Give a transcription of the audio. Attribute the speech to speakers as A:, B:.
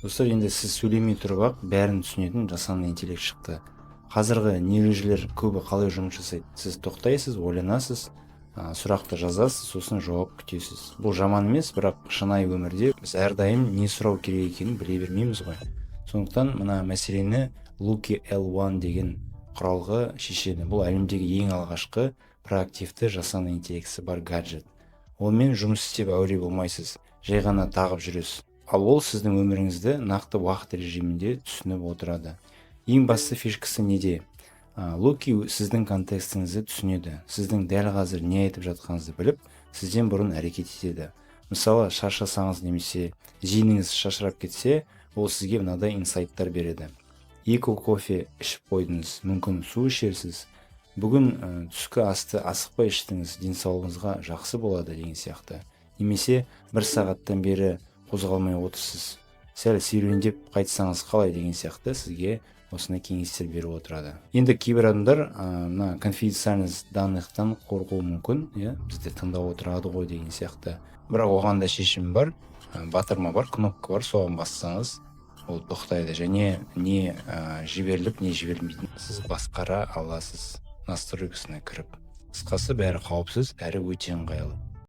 A: Достар, енді сіз сөйлемей тұрып ақ бәрін түсінетін жасанды интеллект шықты. Қазіргі нейрожүйелер көбі қалай жұмыс жасайды? Сіз тоқтайсыз, ойланасыз, сұрақты жазасыз, сосын жауап күтесіз. Бұл жаман емес, бірақ шынайы өмірде біз әрдайым не сұрау керек екенін біле бермейміз ғой. Сондықтан мына мәселені Луки L1 деген құралғы шешеді. Бұл әлемдегі ең алғашқы проактивті жасанды интеллектісі бар гаджет. Онымен жұмыс істеп әуре болмайсыз, жай ғана тағып жүресіз. Ал ол сіздің өміріңізді нақты уақыт режимінде түсініп отырады. Ең басты фишкасы неде? Луки сіздің контекстіңізді түсінеді. Сіздің дәл қазір не айтып жатқаныңызды біліп, сізден бұрын әрекет етеді. Мысалы, шаршасаңыз немесе зейініңіз шашырап кетсе, ол сізге мынадай инсайттар береді. 2 кофе ішіп қойдыңыз, мүмкін су ішерсіз. Бүгін түскі асты асықпай іштіңіз, денсаулығыңызға жақсы болады деген сияқты. Немесе 1 сағаттан бері қозғалмай отырсыз, сәл серуендеп қайтсаңыз қалай деген сияқты сізге осындай кеңестер беріп отырады. Енді кейбір адамдар мына конфиденциальность данныхтан қорқуы мүмкін, бізді тыңдап отырады ғой деген сияқты. Бірақ оған да шешім бар, батырма бар, кнопка бар, соған бассаңыз ол тоқтайды және не жіберіліп, не жіберілмейтін сіз басқара аласыз настройкасына кіріп. Қысқасы бәрі қауіпсіз әрі өте ыңғайлы.